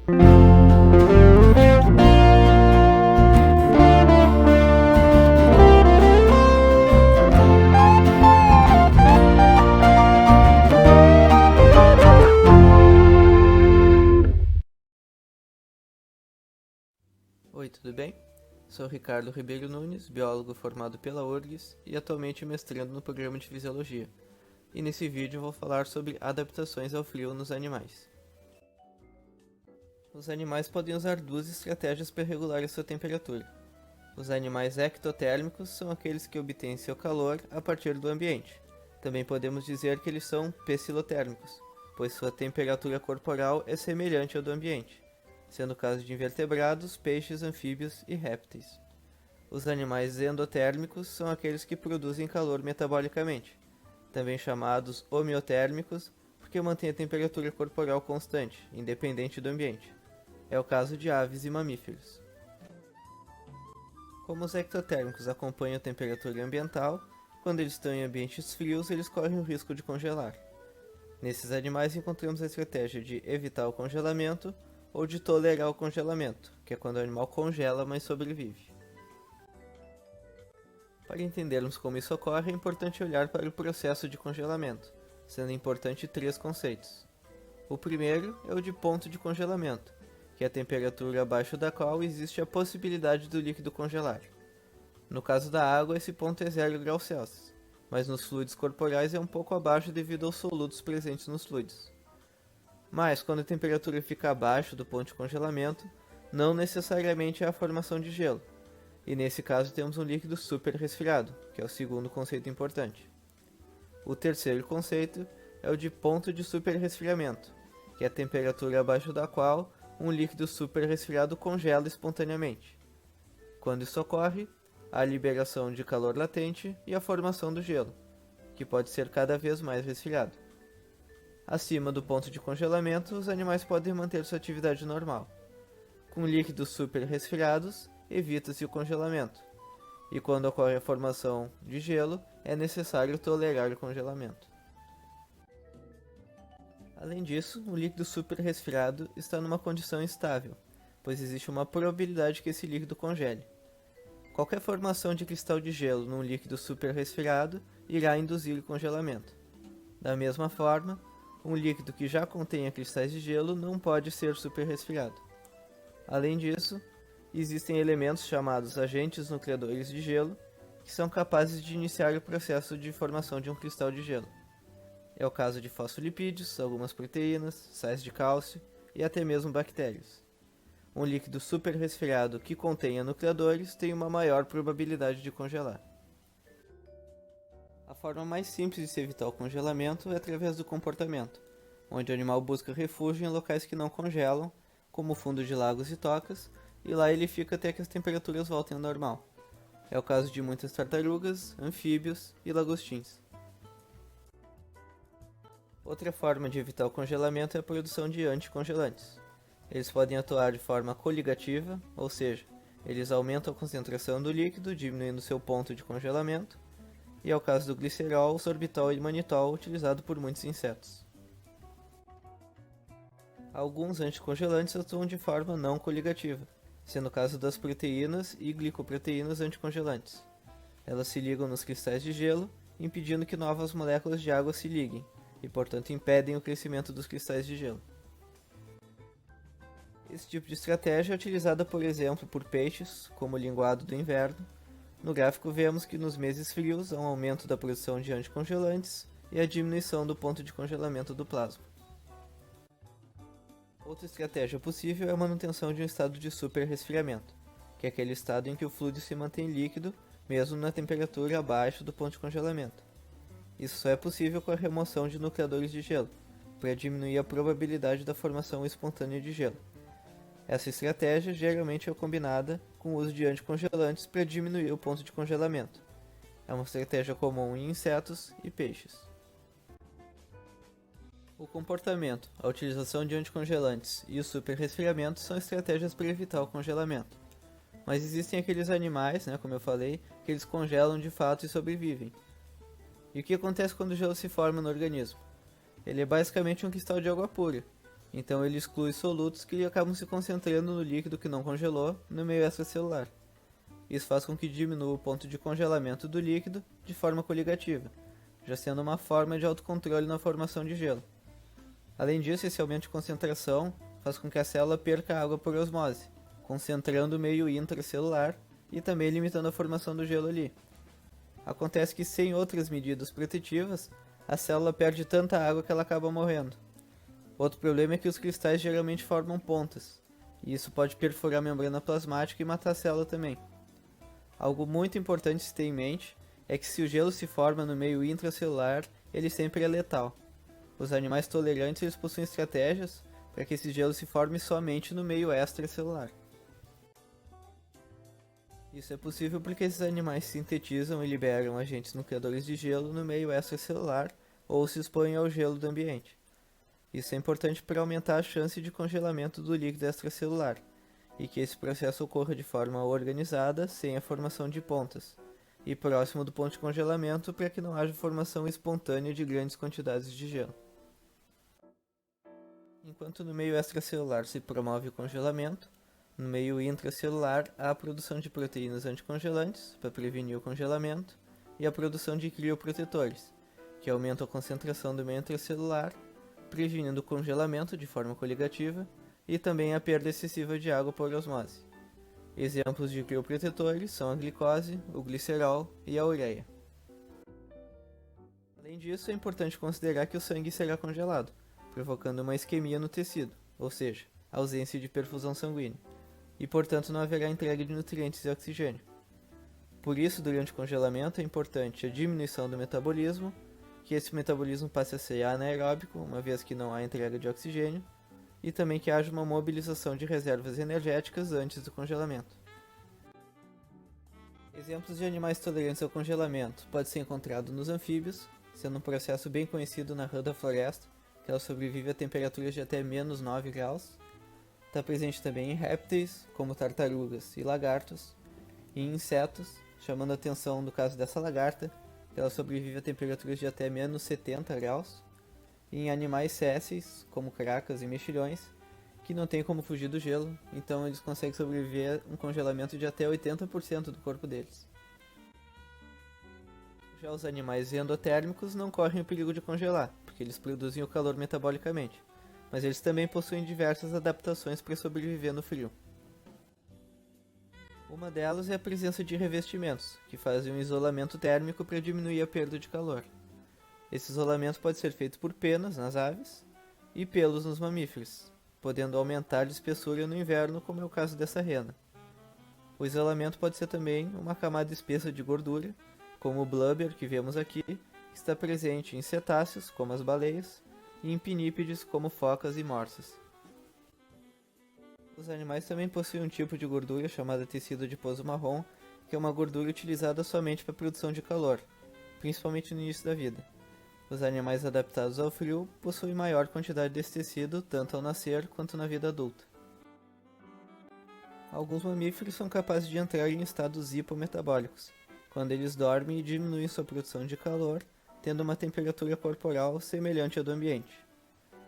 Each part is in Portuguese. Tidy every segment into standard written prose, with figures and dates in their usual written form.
Oi, tudo bem? Sou Ricardo Ribeiro Nunes, biólogo formado pela URGS e atualmente mestrando no programa de Fisiologia. E nesse vídeo vou falar sobre adaptações ao frio nos animais. Os animais podem usar duas estratégias para regular a sua temperatura. Os animais ectotérmicos são aqueles que obtêm seu calor a partir do ambiente. Também podemos dizer que eles são pecilotérmicos, pois sua temperatura corporal é semelhante ao do ambiente, sendo o caso de invertebrados, peixes, anfíbios e répteis. Os animais endotérmicos são aqueles que produzem calor metabolicamente, também chamados homeotérmicos, porque mantêm a temperatura corporal constante, independente do ambiente. É o caso de aves e mamíferos. Como os ectotérmicos acompanham a temperatura ambiental, quando eles estão em ambientes frios, eles correm o risco de congelar. Nesses animais encontramos a estratégia de evitar o congelamento ou de tolerar o congelamento, que é quando o animal congela, mas sobrevive. Para entendermos como isso ocorre, é importante olhar para o processo de congelamento, sendo importante três conceitos. O primeiro é o de ponto de congelamento, que é a temperatura abaixo da qual existe a possibilidade do líquido congelar. No caso da água, esse ponto é 0 graus Celsius, mas nos fluidos corporais é um pouco abaixo devido aos solutos presentes nos fluidos. Mas, quando a temperatura fica abaixo do ponto de congelamento, não necessariamente é a formação de gelo, e nesse caso temos um líquido super resfriado, que é o segundo conceito importante. O terceiro conceito é o de ponto de superresfriamento, que é a temperatura abaixo da qual um líquido super resfriado congela espontaneamente. Quando isso ocorre, há a liberação de calor latente e a formação do gelo, que pode ser cada vez mais resfriado. Acima do ponto de congelamento, os animais podem manter sua atividade normal. Com líquidos super resfriados, evita-se o congelamento, e quando ocorre a formação de gelo, é necessário tolerar o congelamento. Além disso, o líquido super resfriado está numa condição instável, pois existe uma probabilidade que esse líquido congele. Qualquer formação de cristal de gelo num líquido super resfriado irá induzir o congelamento. Da mesma forma, um líquido que já contenha cristais de gelo não pode ser super resfriado. Além disso, existem elementos chamados agentes nucleadores de gelo, que são capazes de iniciar o processo de formação de um cristal de gelo. É o caso de fosfolipídios, algumas proteínas, sais de cálcio e até mesmo bactérias. Um líquido super resfriado que contenha nucleadores tem uma maior probabilidade de congelar. A forma mais simples de se evitar o congelamento é através do comportamento, onde o animal busca refúgio em locais que não congelam, como o fundo de lagos e tocas, e lá ele fica até que as temperaturas voltem ao normal. É o caso de muitas tartarugas, anfíbios e lagostins. Outra forma de evitar o congelamento é a produção de anticongelantes. Eles podem atuar de forma coligativa, ou seja, eles aumentam a concentração do líquido, diminuindo seu ponto de congelamento, e é o caso do glicerol, sorbitol e manitol, utilizado por muitos insetos. Alguns anticongelantes atuam de forma não coligativa, sendo o caso das proteínas e glicoproteínas anticongelantes. Elas se ligam nos cristais de gelo, impedindo que novas moléculas de água se liguem, e portanto impedem o crescimento dos cristais de gelo. Esse tipo de estratégia é utilizada, por exemplo, por peixes, como o linguado do inverno. No gráfico vemos que nos meses frios há um aumento da produção de anticongelantes e a diminuição do ponto de congelamento do plasma. Outra estratégia possível é a manutenção de um estado de superresfriamento, que é aquele estado em que o fluido se mantém líquido, mesmo na temperatura abaixo do ponto de congelamento. Isso só é possível com a remoção de nucleadores de gelo, para diminuir a probabilidade da formação espontânea de gelo. Essa estratégia geralmente é combinada com o uso de anticongelantes para diminuir o ponto de congelamento. É uma estratégia comum em insetos e peixes. O comportamento, a utilização de anticongelantes e o superresfriamento são estratégias para evitar o congelamento. Mas existem aqueles animais, como eu falei, que eles congelam de fato e sobrevivem. E o que acontece quando o gelo se forma no organismo? Ele é basicamente um cristal de água pura, Então ele exclui solutos que acabam se concentrando no líquido que não congelou no meio extracelular. Isso faz com que diminua o ponto de congelamento do líquido de forma coligativa, já sendo uma forma de autocontrole na formação de gelo. Além disso, esse aumento de concentração faz com que a célula perca água por osmose, concentrando o meio intracelular e também limitando a formação do gelo ali. Acontece que sem outras medidas protetivas, a célula perde tanta água que ela acaba morrendo. Outro problema é que os cristais geralmente formam pontas, e isso pode perfurar a membrana plasmática e matar a célula também. Algo muito importante se ter em mente é que se o gelo se forma no meio intracelular, ele sempre é letal. Os animais tolerantes eles possuem estratégias para que esse gelo se forme somente no meio extracelular. Isso é possível porque esses animais sintetizam e liberam agentes nucleadores de gelo no meio extracelular ou se expõem ao gelo do ambiente. Isso é importante para aumentar a chance de congelamento do líquido extracelular e que esse processo ocorra de forma organizada, sem a formação de pontas, e próximo do ponto de congelamento para que não haja formação espontânea de grandes quantidades de gelo. Enquanto no meio extracelular se promove o congelamento, no meio intracelular há a produção de proteínas anticongelantes para prevenir o congelamento e a produção de crioprotetores, que aumentam a concentração do meio intracelular, prevenindo o congelamento de forma coligativa e também a perda excessiva de água por osmose. Exemplos de crioprotetores são a glicose, o glicerol e a ureia. Além disso, é importante considerar que o sangue será congelado, provocando uma isquemia no tecido, ou seja, ausência de perfusão sanguínea, e portanto não haverá entrega de nutrientes e oxigênio. Por isso, durante o congelamento é importante a diminuição do metabolismo, que esse metabolismo passe a ser anaeróbico, uma vez que não há entrega de oxigênio, e também que haja uma mobilização de reservas energéticas antes do congelamento. Exemplos de animais tolerantes ao congelamento pode ser encontrado nos anfíbios, sendo um processo bem conhecido na rã da floresta, que ela sobrevive a temperaturas de até menos 9 graus. Está presente também em répteis, como tartarugas e lagartos, e em insetos, chamando a atenção no caso dessa lagarta, que ela sobrevive a temperaturas de até menos 70 graus, e em animais sésseis, como cracas e mexilhões, que não tem como fugir do gelo, então eles conseguem sobreviver a um congelamento de até 80% do corpo deles. Já os animais endotérmicos não correm o perigo de congelar, porque eles produzem o calor metabolicamente, mas eles também possuem diversas adaptações para sobreviver no frio. Uma delas é a presença de revestimentos, que fazem um isolamento térmico para diminuir a perda de calor. Esse isolamento pode ser feito por penas nas aves e pelos nos mamíferos, podendo aumentar a espessura no inverno, como é o caso dessa rena. O isolamento pode ser também uma camada espessa de gordura, como o blubber que vemos aqui, que está presente em cetáceos, como as baleias, e em pinípedes, como focas e morsas. Os animais também possuem um tipo de gordura chamada tecido adiposo marrom, que é uma gordura utilizada somente para a produção de calor, principalmente no início da vida. Os animais adaptados ao frio possuem maior quantidade desse tecido tanto ao nascer quanto na vida adulta. Alguns mamíferos são capazes de entrar em estados hipometabólicos, quando eles dormem e diminuem sua produção de calor, tendo uma temperatura corporal semelhante à do ambiente.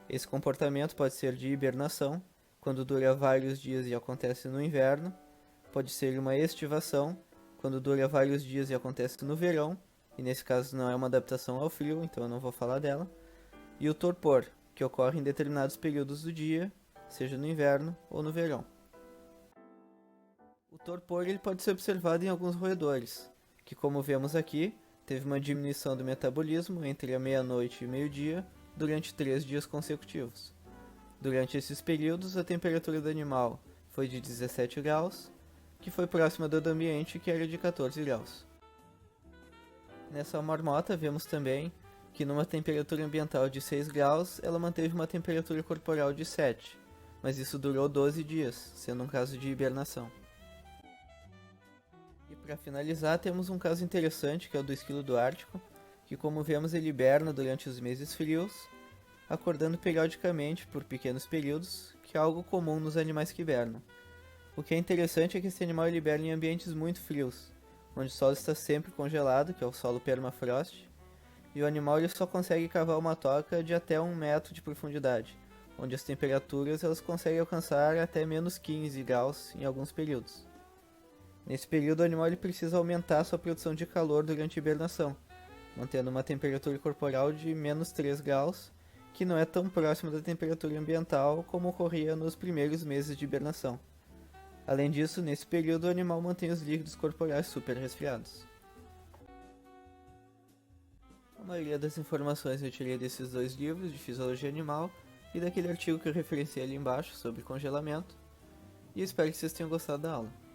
Esse comportamento pode ser de hibernação, quando dura vários dias e acontece no inverno, pode ser uma estivação, quando dura vários dias e acontece no verão, e nesse caso não é uma adaptação ao frio, então eu não vou falar dela, e o torpor, que ocorre em determinados períodos do dia, seja no inverno ou no verão. O torpor ele pode ser observado em alguns roedores, que como vemos aqui, teve uma diminuição do metabolismo entre a meia-noite e meio-dia durante 3 dias consecutivos. Durante esses períodos, a temperatura do animal foi de 17 graus, que foi próxima da do ambiente, que era de 14 graus. Nessa marmota, vemos também que numa temperatura ambiental de 6 graus, ela manteve uma temperatura corporal de 7, mas isso durou 12 dias, sendo um caso de hibernação. E para finalizar, temos um caso interessante, que é o do esquilo do Ártico, que como vemos ele hiberna durante os meses frios, acordando periodicamente por pequenos períodos, que é algo comum nos animais que hibernam. O que é interessante é que esse animal ele hiberna em ambientes muito frios, onde o solo está sempre congelado, que é o solo permafrost, e o animal ele só consegue cavar uma toca de até 1 metro de profundidade, onde as temperaturas elas conseguem alcançar até menos 15 graus em alguns períodos. Nesse período, o animal ele precisa aumentar sua produção de calor durante a hibernação, mantendo uma temperatura corporal de menos 3 graus, que não é tão próxima da temperatura ambiental como ocorria nos primeiros meses de hibernação. Além disso, nesse período o animal mantém os líquidos corporais super resfriados. A maioria das informações eu tirei desses dois livros de Fisiologia Animal e daquele artigo que eu referenciei ali embaixo sobre congelamento, e espero que vocês tenham gostado da aula.